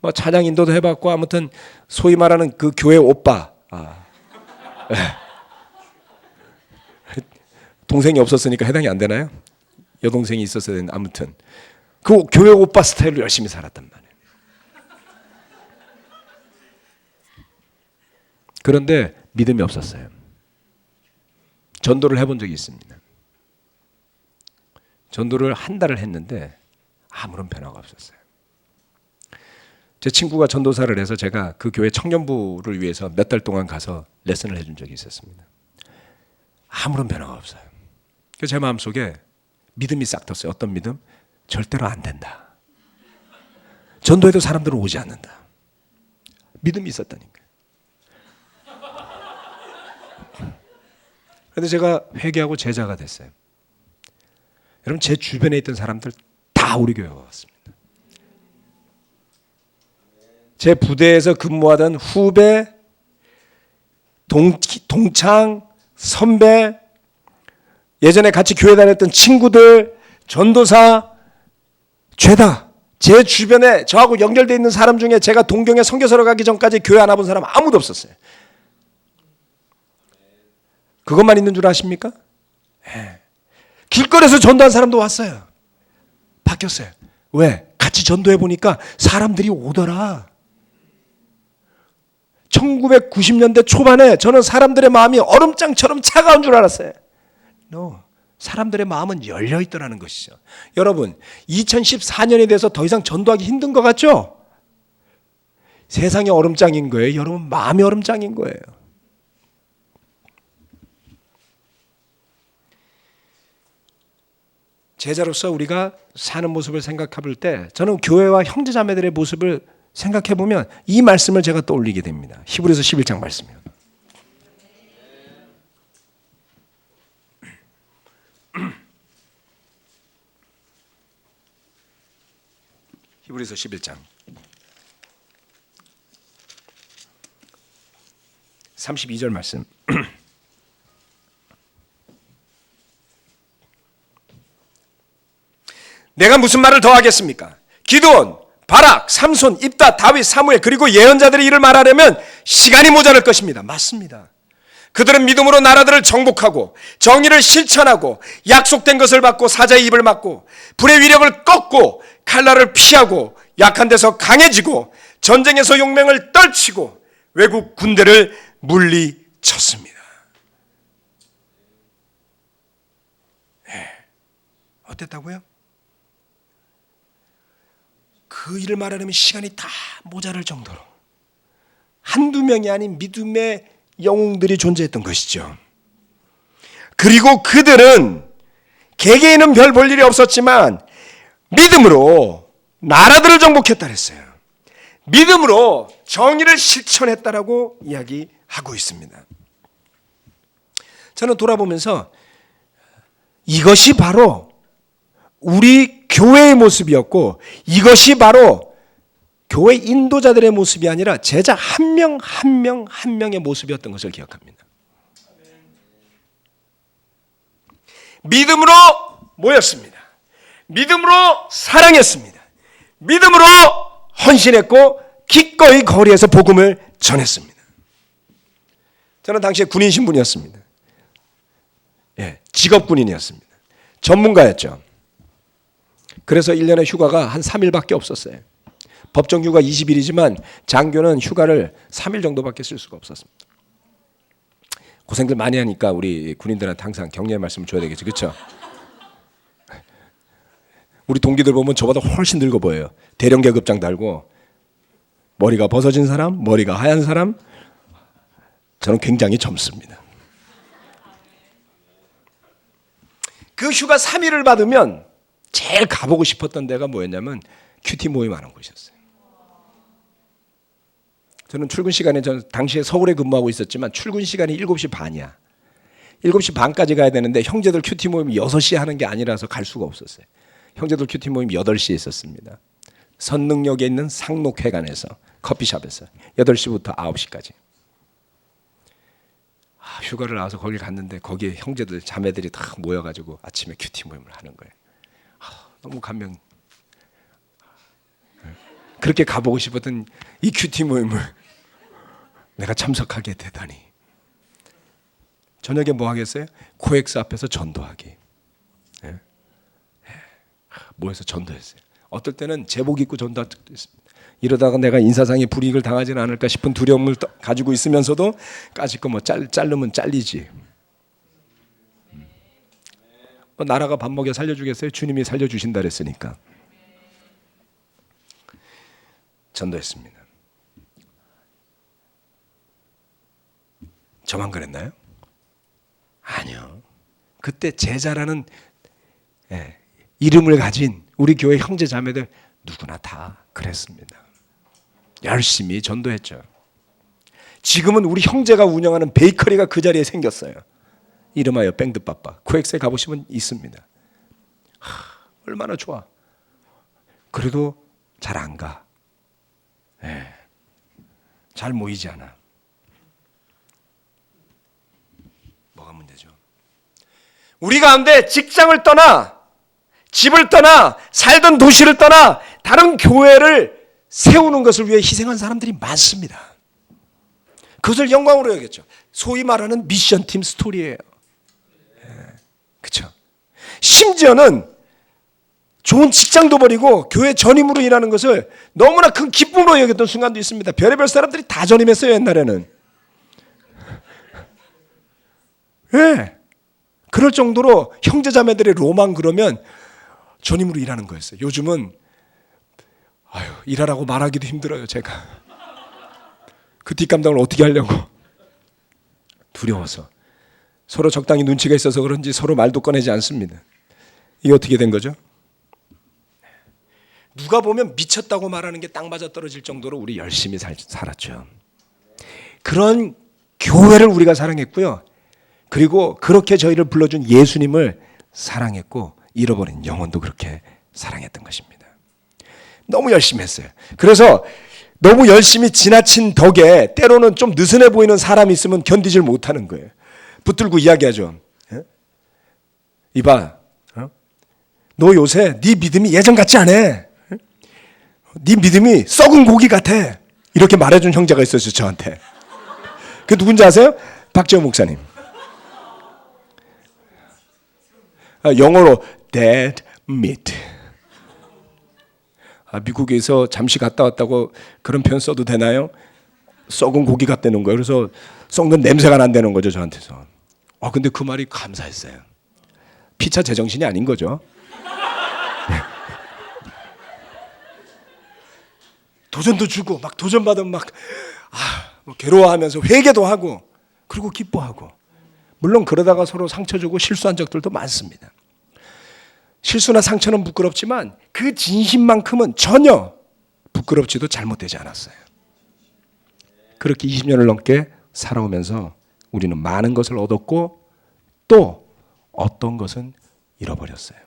뭐 찬양 인도도 해봤고 아무튼 소위 말하는 그 교회 오빠 동생이 없었으니까 해당이 안 되나요? 여동생이 있었어야 되는데 아무튼 그 교회 오빠 스타일로 열심히 살았단 말이에요. 그런데 믿음이 없었어요. 전도를 해본 적이 있습니다. 전도를 한 달을 했는데 아무런 변화가 없었어요. 제 친구가 전도사를 해서 제가 그 교회 청년부를 위해서 몇 달 동안 가서 레슨을 해준 적이 있었습니다. 아무런 변화가 없어요. 그래서 제 마음속에 믿음이 싹 텄어요. 어떤 믿음? 절대로 안 된다. 전도해도 사람들은 오지 않는다. 믿음이 있었다니까. 그런데 제가 회개하고 제자가 됐어요. 여러분 제 주변에 있던 사람들 다 우리 교회에 왔습니다. 제 부대에서 근무하던 후배, 동창, 선배, 예전에 같이 교회 다녔던 친구들, 전도사, 죄다. 제 주변에 저하고 연결되어 있는 사람 중에 제가 동경에 선교사로 가기 전까지 교회 안 와본 사람 아무도 없었어요. 그것만 있는 줄 아십니까? 네. 길거리에서 전도한 사람도 왔어요. 바뀌었어요. 왜? 같이 전도해 보니까 사람들이 오더라. 1990년대 초반에 저는 사람들의 마음이 얼음장처럼 차가운 줄 알았어요. No. 사람들의 마음은 열려 있더라는 것이죠. 여러분, 2014년이 돼서 더 이상 전도하기 힘든 것 같죠? 세상이 얼음장인 거예요. 여러분, 마음이 얼음장인 거예요. 제자로서 우리가 사는 모습을 생각해 볼 때 저는 교회와 형제자매들의 모습을 생각해 보면 이 말씀을 제가 떠올리게 됩니다. 히브리서 11장 말씀이요. 히브리서 11장 32절 말씀. 내가 무슨 말을 더 하겠습니까? 기드온, 바락, 삼손, 입다, 다윗, 사무엘 그리고 예언자들의 일을 말하려면 시간이 모자랄 것입니다. 맞습니다. 그들은 믿음으로 나라들을 정복하고 정의를 실천하고 약속된 것을 받고 사자의 입을 막고 불의 위력을 꺾고 칼날을 피하고 약한 데서 강해지고 전쟁에서 용맹을 떨치고 외국 군대를 물리쳤습니다. 네. 어땠다고요? 그 일을 말하려면 시간이 다 모자랄 정도로 한두 명이 아닌 믿음의 영웅들이 존재했던 것이죠. 그리고 그들은 개개인은 별 볼 일이 없었지만 믿음으로 나라들을 정복했다 그랬어요. 믿음으로 정의를 실천했다라고 이야기하고 있습니다. 저는 돌아보면서 이것이 바로 우리 교회의 모습이었고 이것이 바로 교회 인도자들의 모습이 아니라 제자 한 명 한 명 한 명의 모습이었던 것을 기억합니다. 믿음으로 모였습니다. 믿음으로 사랑했습니다. 믿음으로 헌신했고 기꺼이 거리에서 복음을 전했습니다. 저는 당시에 군인 신분이었습니다. 직업 군인이었습니다. 전문가였죠. 그래서 1년에 휴가가 한 3일밖에 없었어요. 법정 휴가 20일이지만 장교는 휴가를 3일 정도밖에 쓸 수가 없었습니다. 고생들 많이 하니까 우리 군인들한테 항상 격려의 말씀을 줘야 되겠죠. 그렇죠? 우리 동기들 보면 저보다 훨씬 늙어 보여요. 대령 계급장 달고 머리가 벗어진 사람, 머리가 하얀 사람. 저는 굉장히 젊습니다. 그 휴가 3일을 받으면 제일 가보고 싶었던 데가 뭐였냐면 큐티 모임하는 곳이었어요. 저는 출근 시간에 저는 당시에 서울에 근무하고 있었지만 출근 시간이 7시 반이야. 7시 반까지 가야 되는데 형제들 큐티 모임 6시에 하는 게 아니라서 갈 수가 없었어요. 형제들 큐티 모임 8시에 있었습니다. 선능역에 있는 상록회관에서 커피숍에서 8시부터 9시까지. 휴가를 나와서 거길 갔는데 거기에 형제들 자매들이 다 모여가지고 아침에 큐티 모임을 하는 거예요. 너무 감명. 그렇게 가보고 싶었던 이 큐티 모임을 내가 참석하게 되다니. 저녁에 뭐 하겠어요? 코엑스 앞에서 전도하기. 모여서 전도했어요. 어떨 때는 제복 입고 전도한 적도 있습니다. 이러다가 내가 인사상에 불이익을 당하지는 않을까 싶은 두려움을 가지고 있으면서도 까짓 거 자르면 잘리지. 나라가 밥 먹여 살려주겠어요? 주님이 살려주신다 그랬으니까. 전도했습니다. 저만 그랬나요? 아니요. 그때 제자라는 이름을 가진 우리 교회 형제 자매들 누구나 다 그랬습니다. 열심히 전도했죠. 지금은 우리 형제가 운영하는 베이커리가 그 자리에 생겼어요. 이름하여 뱅드빠빠. 코엑스에 가보시면 있습니다. 얼마나 좋아. 그래도 잘 안 가. 잘 모이지 않아. 뭐가 문제죠? 우리 가운데 직장을 떠나 집을 떠나 살던 도시를 떠나 다른 교회를 세우는 것을 위해 희생한 사람들이 많습니다. 그것을 영광으로 여겼죠. 소위 말하는 미션팀 스토리예요. 그렇죠? 심지어는 좋은 직장도 버리고 교회 전임으로 일하는 것을 너무나 큰 기쁨으로 여겼던 순간도 있습니다. 별의별 사람들이 다 전임했어요. 옛날에는. 그럴 정도로 형제자매들의 로망 그러면 전임으로 일하는 거였어요. 요즘은 일하라고 말하기도 힘들어요. 제가 그 뒷감당을 어떻게 하려고. 두려워서. 서로 적당히 눈치가 있어서 그런지 서로 말도 꺼내지 않습니다. 이게 어떻게 된 거죠? 누가 보면 미쳤다고 말하는 게 딱 맞아 떨어질 정도로 우리 열심히 살았죠. 그런 교회를 우리가 사랑했고요. 그리고 그렇게 저희를 불러준 예수님을 사랑했고 잃어버린 영혼도 그렇게 사랑했던 것입니다. 너무 열심히 했어요. 그래서 너무 열심히 지나친 덕에 때로는 좀 느슨해 보이는 사람이 있으면 견디질 못하는 거예요. 붙들고 이야기하죠. 이봐, 너 요새 네 믿음이 예전 같지 않아. 네 믿음이 썩은 고기 같아. 이렇게 말해준 형제가 있었어요, 저한테. 그 누군지 아세요? 박재호 목사님. 영어로 dead meat. 미국에서 잠시 갔다 왔다고 그런 표현 써도 되나요? 썩은 고기 같다는 거예요. 그래서 썩는 냄새가 난다는 거죠, 저한테서. 근데 그 말이 감사했어요. 피차 제정신이 아닌 거죠. 도전도 주고 막 도전받으면 막 괴로워하면서 회개도 하고 그리고 기뻐하고, 물론 그러다가 서로 상처 주고 실수한 적들도 많습니다. 실수나 상처는 부끄럽지만 그 진심만큼은 전혀 부끄럽지도 잘못되지 않았어요. 그렇게 20년을 넘게 살아오면서 우리는 많은 것을 얻었고 또 어떤 것은 잃어버렸어요.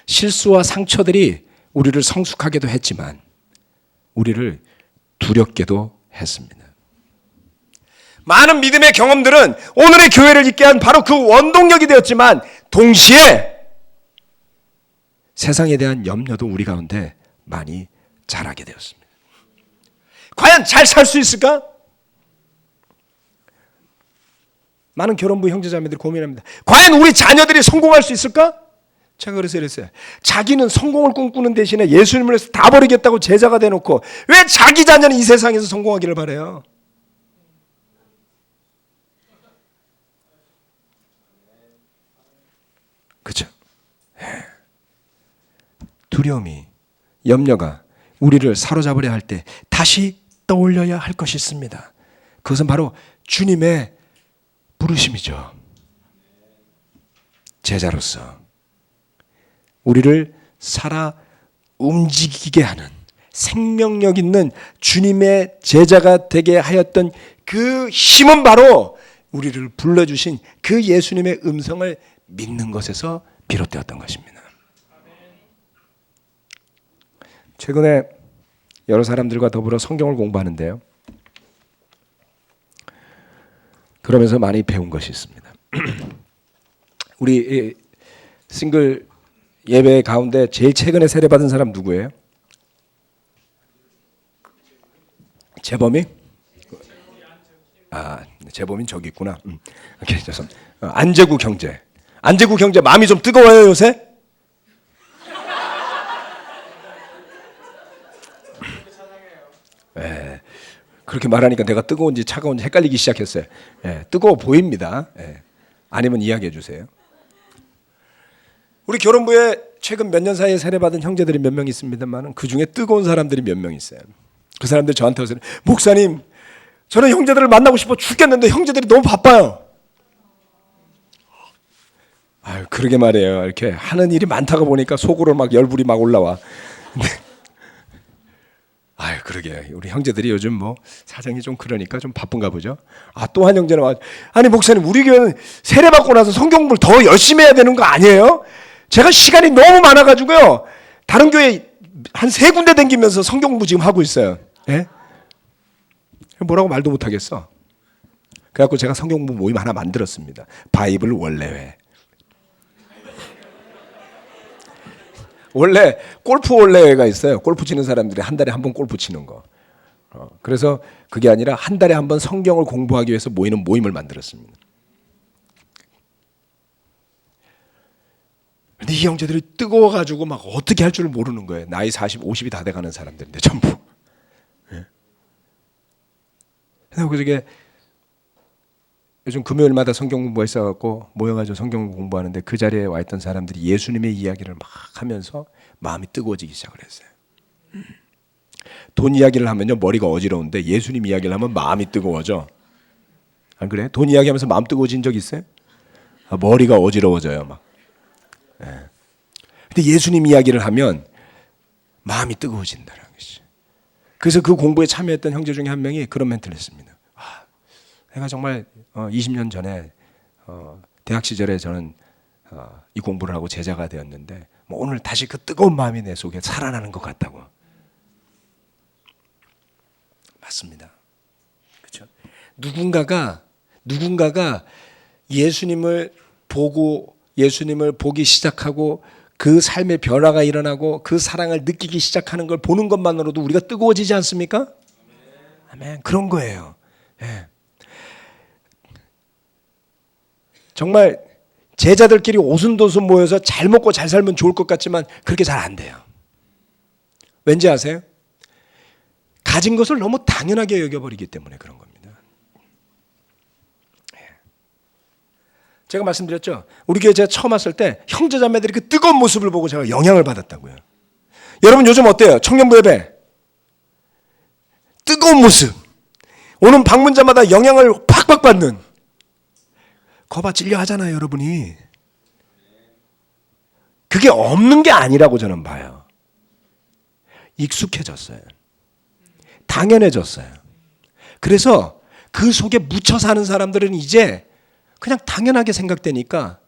실수와 상처들이 우리를 성숙하게도 했지만 우리를 두렵게도 했습니다. 많은 믿음의 경험들은 오늘의 교회를 있게 한 바로 그 원동력이 되었지만 동시에 세상에 대한 염려도 우리 가운데 많이 자라게 되었습니다. 과연 잘 살 수 있을까? 많은 결혼부 형제자매들이 고민합니다. 과연 우리 자녀들이 성공할 수 있을까? 제가 그래서 이랬어요. 자기는 성공을 꿈꾸는 대신에 예수님을 위해서 다 버리겠다고 제자가 돼놓고 왜 자기 자녀는 이 세상에서 성공하기를 바라요? 그렇죠? 두려움이, 염려가 우리를 사로잡으려 할 때 다시 떠올려야 할 것이 있습니다. 그것은 바로 주님의 부르심이죠. 제자로서 우리를 살아 움직이게 하는 생명력 있는 주님의 제자가 되게 하였던 그 힘은 바로 우리를 불러주신 그 예수님의 음성을 믿는 것에서 비롯되었던 것입니다. 최근에 여러 사람들과 더불어 성경을 공부하는데요. 그러면서 많이 배운 것이 있습니다. 우리 싱글 예배 가운데 제일 최근에 세례받은 사람 누구예요? 재범이? 재범이 저기 있구나. 오케이, 죄송합니다. 안재구 형제. 안재구 형제 마음이 좀 뜨거워요 요새? 네, 그렇게 말하니까 내가 뜨거운지 차가운지 헷갈리기 시작했어요. 네, 뜨거워 보입니다. 네, 아니면 이야기해 주세요. 우리 결혼부에 최근 몇 년 사이에 세례받은 형제들이 몇 명 있습니다만 그 중에 뜨거운 사람들이 몇 명 있어요. 그 사람들 저한테 오세요. 목사님, 저는 형제들을 만나고 싶어 죽겠는데 형제들이 너무 바빠요. 그러게 말이에요. 이렇게 하는 일이 많다가 보니까 속으로 막 열불이 막 올라와. 그러게 우리 형제들이 요즘 뭐 사정이 좀 그러니까 좀 바쁜가 보죠. 또 한 형제는 아니 목사님, 우리 교회는 세례받고 나서 성경 공부를 더 열심히 해야 되는 거 아니에요? 제가 시간이 너무 많아가지고요. 다른 교회 한 3군데 다니면서 성경 공부 지금 하고 있어요. 예? 뭐라고 말도 못하겠어. 그래갖고 제가 성경 공부 모임 하나 만들었습니다. 바이블 원래회. 원래 골프 원래회가 있어요. 골프 치는 사람들이 한 달에 한 번 골프 치는 거. 그래서 그게 아니라 한 달에 한 번 성경을 공부하기 위해서 모이는 모임을 만들었습니다. 근데 이 형제들이 뜨거워가지고 막 어떻게 할 줄을 모르는 거예요. 나이 40, 50이 다 돼가는 사람들인데 전부. 예? 그래서 그게 요즘 금요일마다 성경 공부가 있어갖고 모여가지고 성경 공부하는데 그 자리에 와 있던 사람들이 예수님의 이야기를 막 하면서 마음이 뜨거워지기 시작을 했어요. 돈 이야기를 하면요 머리가 어지러운데 예수님 이야기를 하면 마음이 뜨거워져. 안 그래? 돈 이야기하면서 마음 뜨거워진 적 있어요? 머리가 어지러워져요 막. 근데 예수님 이야기를 하면 마음이 뜨거워진다는 것이. 그래서 그 공부에 참여했던 형제 중에 한 명이 그런 멘트를 했습니다. 내가 정말 20년 전에 대학 시절에 저는 이 공부를 하고 제자가 되었는데 뭐 오늘 다시 그 뜨거운 마음이 내 속에 살아나는 것 같다고. 맞습니다. 그렇죠? 누군가가 예수님을 보고 예수님을 보기 시작하고 그 삶의 변화가 일어나고 그 사랑을 느끼기 시작하는 걸 보는 것만으로도 우리가 뜨거워지지 않습니까? 아멘. 그런 거예요. 예. 정말 제자들끼리 오순도순 모여서 잘 먹고 잘 살면 좋을 것 같지만 그렇게 잘 안 돼요. 왠지 아세요? 가진 것을 너무 당연하게 여겨버리기 때문에 그런 겁니다. 제가 말씀드렸죠. 우리 교회 제가 처음 왔을 때 형제자매들이 그 뜨거운 모습을 보고 제가 영향을 받았다고요. 여러분 요즘 어때요? 청년부 예배 뜨거운 모습, 오는 방문자마다 영향을 팍팍 받는. 거봐 찔려 하잖아요 여러분이. 그게 없는 게 아니라고 저는 봐요. 익숙해졌어요. 당연해졌어요. 그래서 그 속에 묻혀 사는 사람들은 이제 그냥 당연하게 생각되니까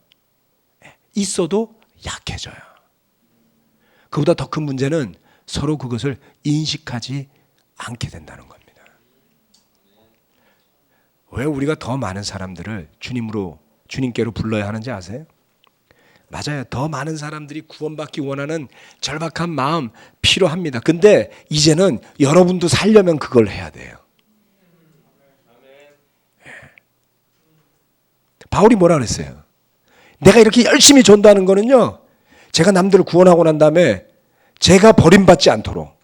있어도 약해져요. 그보다 더 큰 문제는 서로 그것을 인식하지 않게 된다는 겁니다. 왜 우리가 더 많은 사람들을 주님께로 불러야 하는지 아세요? 맞아요. 더 많은 사람들이 구원받기 원하는 절박한 마음 필요합니다. 근데 이제는 여러분도 살려면 그걸 해야 돼요. 바울이 뭐라 그랬어요? 내가 이렇게 열심히 전도하는 거는요, 제가 남들을 구원하고 난 다음에 제가 버림받지 않도록.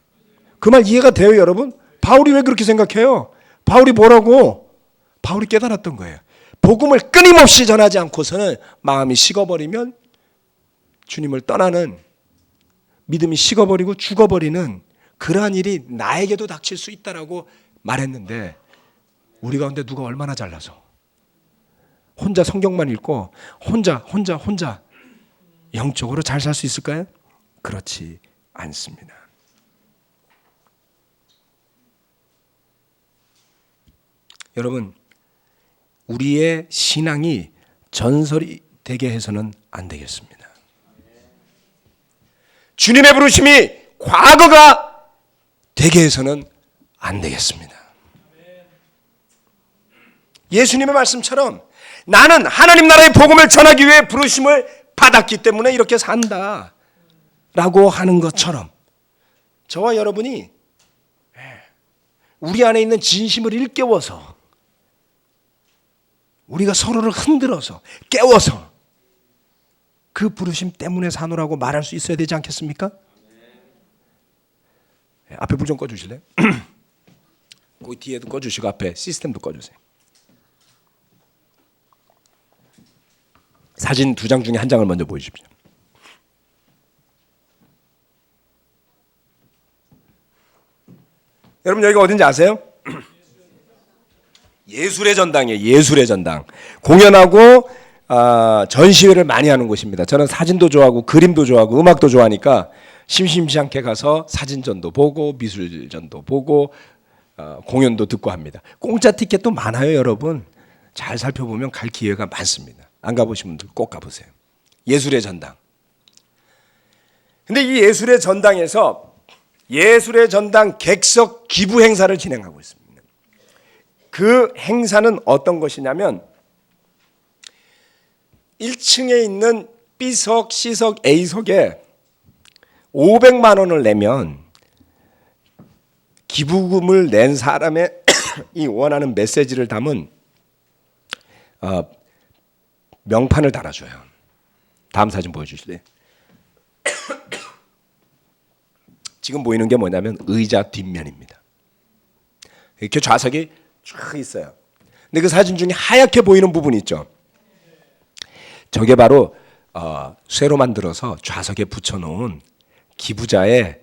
그 말 이해가 돼요, 여러분? 바울이 왜 그렇게 생각해요? 바울이 뭐라고? 바울이 깨달았던 거예요. 복음을 끊임없이 전하지 않고서는 마음이 식어버리면 주님을 떠나는, 믿음이 식어버리고 죽어버리는 그러한 일이 나에게도 닥칠 수 있다라고 말했는데, 우리 가운데 누가 얼마나 잘나서 혼자 성경만 읽고 혼자 영적으로 잘 살 수 있을까요? 그렇지 않습니다. 여러분, 우리의 신앙이 전설이 되게 해서는 안 되겠습니다. 주님의 부르심이 과거가 되게 해서는 안 되겠습니다. 예수님의 말씀처럼 나는 하나님 나라의 복음을 전하기 위해 부르심을 받았기 때문에 이렇게 산다 라고 하는 것처럼 저와 여러분이 우리 안에 있는 진심을 일깨워서 우리가 서로를 흔들어서 깨워서 그 부르심 때문에 사노라고 말할 수 있어야 되지 않겠습니까? 앞에 불 좀 꺼주실래요? 그 뒤에도 꺼주시고 앞에 시스템도 꺼주세요. 사진 2장 중에 1장을 먼저 보여주십시오. 여러분 여기가 어딘지 아세요? 예술의 전당이에요. 예술의 전당. 공연하고 전시회를 많이 하는 곳입니다. 저는 사진도 좋아하고 그림도 좋아하고 음악도 좋아하니까 심심치 않게 가서 사진전도 보고 미술전도 보고 공연도 듣고 합니다. 공짜 티켓도 많아요, 여러분. 잘 살펴보면 갈 기회가 많습니다. 안 가보신 분들 꼭 가보세요. 예술의 전당. 근데 이 예술의 전당에서 예술의 전당 객석 기부 행사를 진행하고 있습니다. 그 행사는 어떤 것이냐면 1층에 있는 B석, C석, A석에 500만 원을 내면 기부금을 낸 사람의 이 원하는 메시지를 담은 명판을 달아줘요. 다음 사진 보여주실래요? 지금 보이는 게 뭐냐면 의자 뒷면입니다. 이렇게 좌석이 쫙 있어요. 근데 그 사진 중에 하얗게 보이는 부분이 있죠. 저게 바로 쇠로 만들어서 좌석에 붙여놓은 기부자의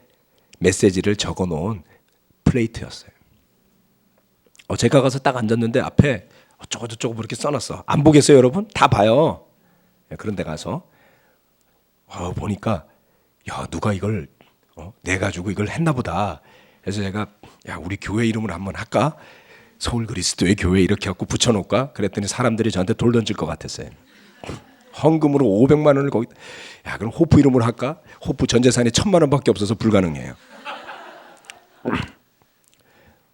메시지를 적어놓은 플레이트였어요. 제가 가서 딱 앉았는데 앞에 어쩌고저쩌고 이렇게 써놨어. 안 보겠어요 여러분? 다 봐요. 그런 데 가서 보니까 야 누가 이걸 내 가지고 이걸 했나 보다. 그래서 제가 야 우리 교회 이름을 한번 할까? 서울 그리스도의 교회 이렇게 갖고 붙여놓을까? 그랬더니 사람들이 저한테 돌 던질 것 같았어요. 헌금으로 500만 원을 거기 야 그럼 호프 이름으로 할까? 호프 전 재산이 1000만 원밖에 없어서 불가능해요.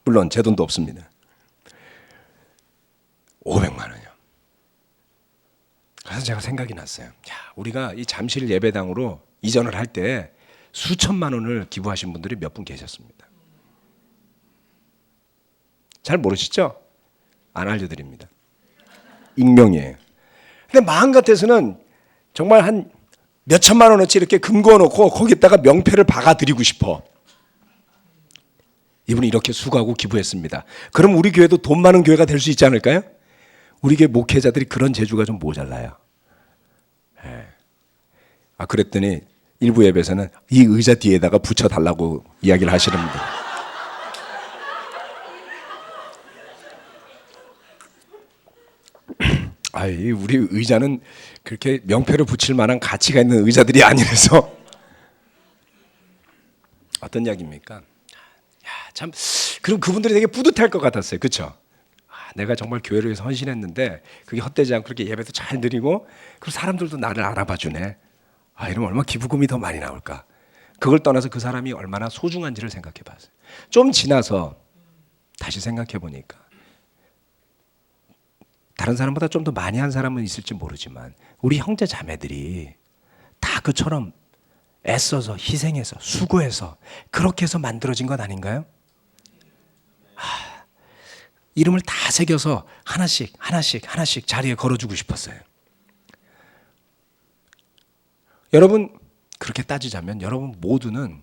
물론 제 돈도 없습니다. 500만 원이요. 그래서 제가 생각이 났어요. 야, 우리가 이 잠실 예배당으로 이전을 할 때 수천만 원을 기부하신 분들이 몇 분 계셨습니다. 잘 모르시죠? 안 알려드립니다. 익명이에요. 근데 마음 같아서는 정말 한 몇천만 원어치 이렇게 금 그어놓고 거기다가 명패를 박아드리고 싶어. 이분이 이렇게 수고하고 기부했습니다. 그럼 우리 교회도 돈 많은 교회가 될 수 있지 않을까요? 우리 교회 목회자들이 그런 재주가 좀 모자라요. 네. 그랬더니 일부 예배에서는 이 의자 뒤에다가 붙여달라고 이야기를 하시는 분들. 우리 의자는 그렇게 명패를 붙일 만한 가치가 있는 의자들이 아니라서. 어떤 이야기입니까? 참 그럼 그분들이 되게 뿌듯할 것 같았어요. 그렇죠? 내가 정말 교회를 위해서 헌신했는데 그게 헛되지 않고 그렇게 예배도 잘 드리고 그리고 사람들도 나를 알아봐 주네. 이러면 얼마나 기부금이 더 많이 나올까. 그걸 떠나서 그 사람이 얼마나 소중한지를 생각해 봤어요. 좀 지나서 다시 생각해 보니까 다른 사람보다 좀 더 많이 한 사람은 있을지 모르지만 우리 형제 자매들이 다 그처럼 애써서 희생해서 수고해서 그렇게 해서 만들어진 것 아닌가요? 이름을 다 새겨서 하나씩 자리에 걸어주고 싶었어요. 여러분 그렇게 따지자면 여러분 모두는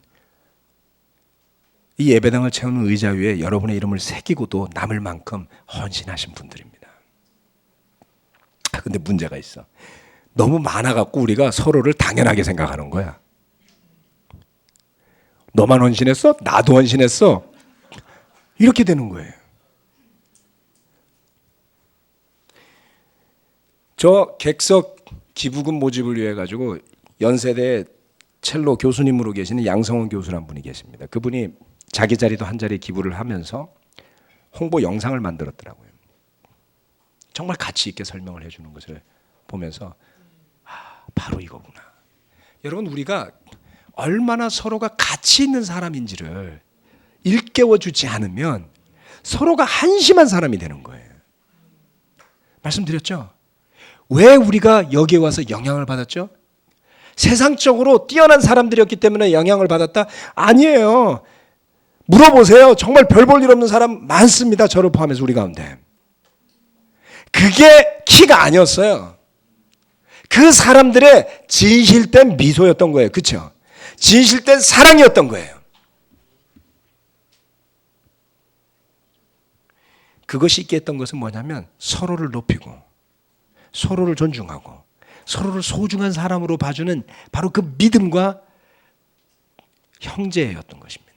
이 예배당을 채우는 의자 위에 여러분의 이름을 새기고도 남을 만큼 헌신하신 분들입니다. 근데 문제가 있어. 너무 많아갖고 우리가 서로를 당연하게 생각하는 거야. 너만 헌신했어? 나도 헌신했어. 이렇게 되는 거예요. 저 객석 기부금 모집을 위해 가지고 연세대 첼로 교수님으로 계시는 양성원 교수라는 분이 계십니다. 그분이 자기 자리도 한 자리 기부를 하면서 홍보 영상을 만들었더라고요. 정말 가치 있게 설명을 해주는 것을 보면서 바로 이거구나. 여러분 우리가 얼마나 서로가 가치 있는 사람인지를 일깨워주지 않으면 서로가 한심한 사람이 되는 거예요. 말씀드렸죠? 왜 우리가 여기에 와서 영향을 받았죠? 세상적으로 뛰어난 사람들이었기 때문에 영향을 받았다? 아니에요. 물어보세요. 정말 별 볼 일 없는 사람 많습니다. 저를 포함해서 우리 가운데. 그게 키가 아니었어요. 그 사람들의 진실된 미소였던 거예요. 그렇죠? 진실된 사랑이었던 거예요. 그것이 있게 했던 것은 뭐냐면 서로를 높이고 서로를 존중하고 서로를 소중한 사람으로 봐주는 바로 그 믿음과 형제였던 것입니다.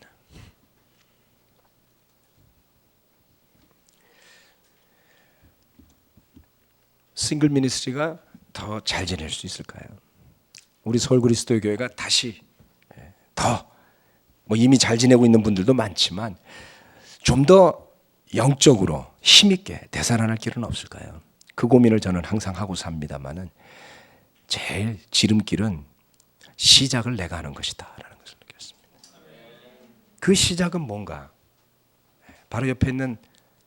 싱글 미니스트리가 더 잘 지낼 수 있을까요? 우리 서울 그리스도의 교회가 다시 더 이미 잘 지내고 있는 분들도 많지만 좀 더 영적으로 힘있게 되살아날 길은 없을까요? 그 고민을 저는 항상 하고 삽니다만은 제일 지름길은 시작을 내가 하는 것이다 라는 것을 느꼈습니다. 그 시작은 뭔가? 바로 옆에 있는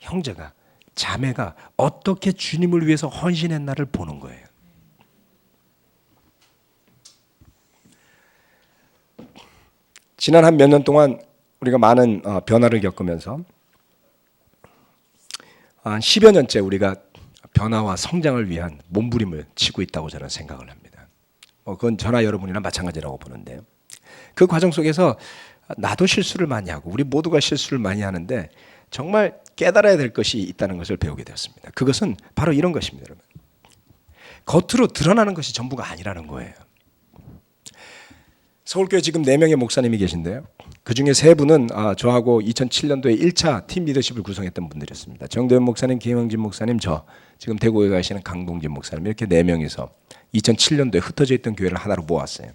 형제가 자매가 어떻게 주님을 위해서 헌신했나를 보는 거예요. 지난 한 몇 년 동안 우리가 많은 변화를 겪으면서 한 10여 년째 우리가 변화와 성장을 위한 몸부림을 치고 있다고 저는 생각을 합니다. 그건 저나 여러분이나 마찬가지라고 보는데요. 그 과정 속에서 나도 실수를 많이 하고 우리 모두가 실수를 많이 하는데 정말 깨달아야 될 것이 있다는 것을 배우게 되었습니다. 그것은 바로 이런 것입니다. 여러분. 겉으로 드러나는 것이 전부가 아니라는 거예요. 서울교회 지금 4명의 목사님이 계신데요. 그중에 3분은 저하고 2007년도에 1차 팀 리더십을 구성했던 분들이었습니다. 정도현 목사님, 김영진 목사님, 저 지금 대구에 가시는 강동진 목사님 이렇게 4명이서 2007년도에 흩어져 있던 교회를 하나로 모았어요.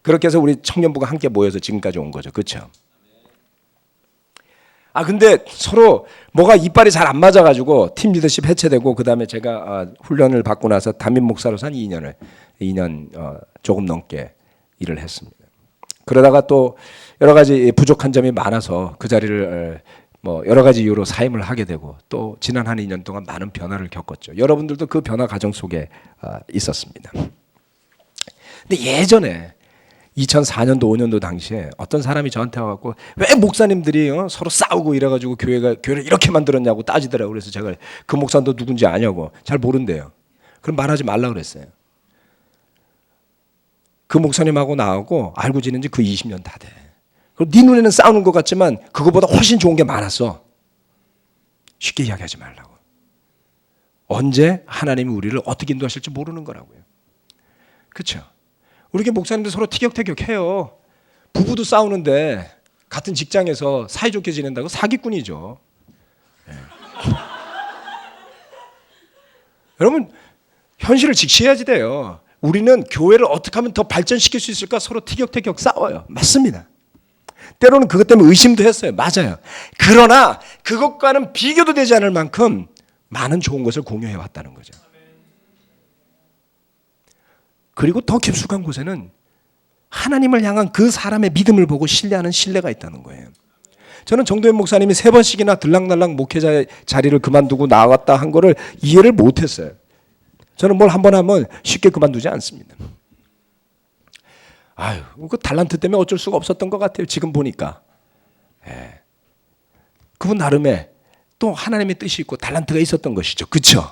그렇게 해서 우리 청년부가 함께 모여서 지금까지 온 거죠. 그렇죠? 근데 서로 뭐가 이빨이 잘 안 맞아가지고 팀 리더십 해체되고, 그 다음에 제가 훈련을 받고 나서 담임 목사로서 한 2년 조금 넘게 일을 했습니다. 그러다가 또 여러 가지 부족한 점이 많아서 그 자리를 뭐 여러 가지 이유로 사임을 하게 되고, 또 지난 한 2년 동안 많은 변화를 겪었죠. 여러분들도 그 변화 과정 속에 있었습니다. 근데 예전에 2004년도 5년도 당시에 어떤 사람이 저한테 와갖고 왜 목사님들이 서로 싸우고 이래가지고 교회를 이렇게 만들었냐고 따지더라고요. 그래서 제가 그 목사도 누군지 아냐고, 잘 모른대요. 그럼 말하지 말라 그랬어요. 그 목사님하고 나하고 알고 지낸 지 그 20년 다 돼. 그리고 네 눈에는 싸우는 것 같지만 그거보다 훨씬 좋은 게 많았어. 쉽게 이야기하지 말라고. 언제 하나님이 우리를 어떻게 인도하실지 모르는 거라고요. 그렇죠? 우리 게 목사님들 서로 티격태격해요. 부부도 싸우는데 같은 직장에서 사이좋게 지낸다고 사기꾼이죠. 네. 여러분, 현실을 직시해야지 돼요. 우리는 교회를 어떻게 하면 더 발전시킬 수 있을까 서로 티격태격 싸워요. 맞습니다. 때로는 그것 때문에 의심도 했어요. 맞아요. 그러나 그것과는 비교도 되지 않을 만큼 많은 좋은 것을 공유해 왔다는 거죠. 그리고 더 깊숙한 곳에는 하나님을 향한 그 사람의 믿음을 보고 신뢰하는 신뢰가 있다는 거예요. 저는 정도현 목사님이 3번씩이나 들락날락 목회자의 자리를 그만두고 나왔다 한 거를 이해를 못했어요. 저는 뭘 한 번 하면 쉽게 그만두지 않습니다. 그 달란트 때문에 어쩔 수가 없었던 것 같아요. 지금 보니까. 그분 나름의 또 하나님의 뜻이 있고 달란트가 있었던 것이죠. 그렇죠?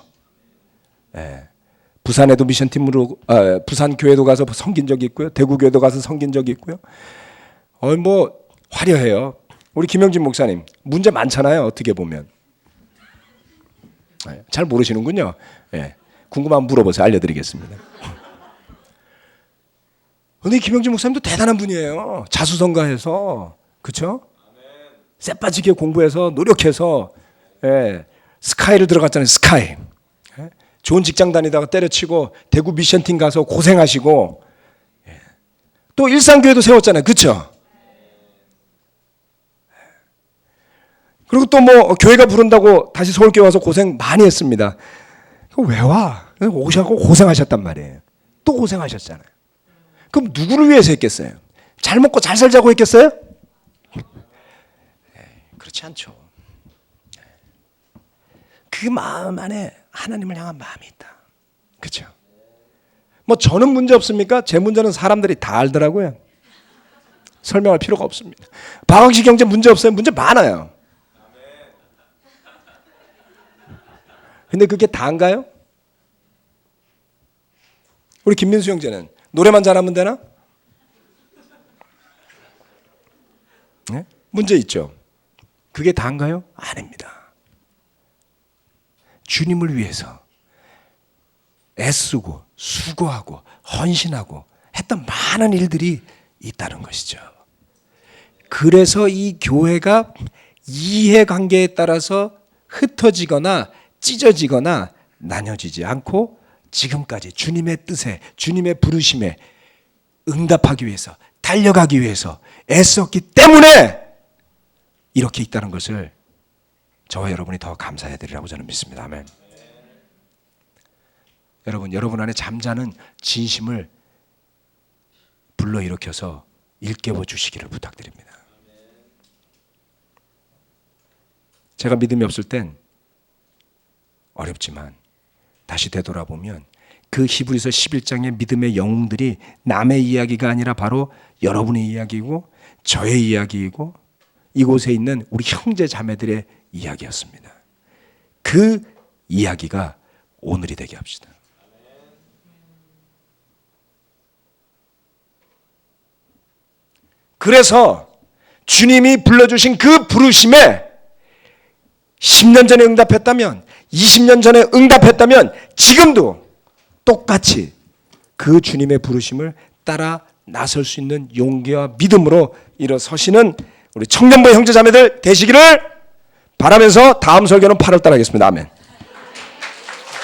부산에도 미션팀으로 부산 교회도 가서 섬긴 적이 있고요. 대구 교회도 가서 섬긴 적이 있고요. 뭐 화려해요. 우리 김영진 목사님 문제 많잖아요. 어떻게 보면. 잘 모르시는군요. 궁금하면 물어보세요. 알려드리겠습니다. 근데 김영진 목사님도 대단한 분이에요. 자수성가해서, 그렇죠? 쎄빠지게 공부해서 노력해서 스카이를 들어갔잖아요. 스카이. 좋은 직장 다니다가 때려치고 대구 미션팀 가서 고생하시고, 또 일산교회도 세웠잖아요. 그렇죠? 그리고 또 뭐 교회가 부른다고 다시 서울교회 와서 고생 많이 했습니다. 왜 와? 오셔서 고생하셨단 말이에요. 또 고생하셨잖아요. 그럼 누구를 위해서 했겠어요? 잘 먹고 잘 살자고 했겠어요? 그렇지 않죠. 그 마음 안에 하나님을 향한 마음이 있다. 그렇죠? 뭐 저는 문제 없습니까? 제 문제는 사람들이 다 알더라고요. 설명할 필요가 없습니다. 박학식 형제 문제 없어요? 문제 많아요. 근데 그게 다인가요? 우리 김민수 형제는 노래만 잘하면 되나? 네? 문제 있죠. 그게 다인가요? 아닙니다. 주님을 위해서 애쓰고 수고하고 헌신하고 했던 많은 일들이 있다는 것이죠. 그래서 이 교회가 이해관계에 따라서 흩어지거나 찢어지거나 나뉘어지지 않고 지금까지 주님의 뜻에, 주님의 부르심에 응답하기 위해서, 달려가기 위해서 애썼기 때문에 이렇게 있다는 것을 저와 여러분이 더 감사해야 되리라고 저는 믿습니다. 아멘. 여러분 안에 잠자는 진심을 불러일으켜서 일깨워 주시기를 부탁드립니다. 제가 믿음이 없을 땐 어렵지만 다시 되돌아보면 그 히브리서 11장의 믿음의 영웅들이 남의 이야기가 아니라 바로 여러분의 이야기이고 저의 이야기이고 이곳에 있는 우리 형제 자매들의 이야기였습니다. 그 이야기가 오늘이 되게 합시다. 그래서 주님이 불러주신 그 부르심에 10년 전에 응답했다면 20년 전에 응답했다면 지금도 똑같이 그 주님의 부르심을 따라 나설 수 있는 용기와 믿음으로 일어서시는 우리 청년부 형제자매들 되시기를 바라면서 다음 설교는 8월 달 하겠습니다. 아멘.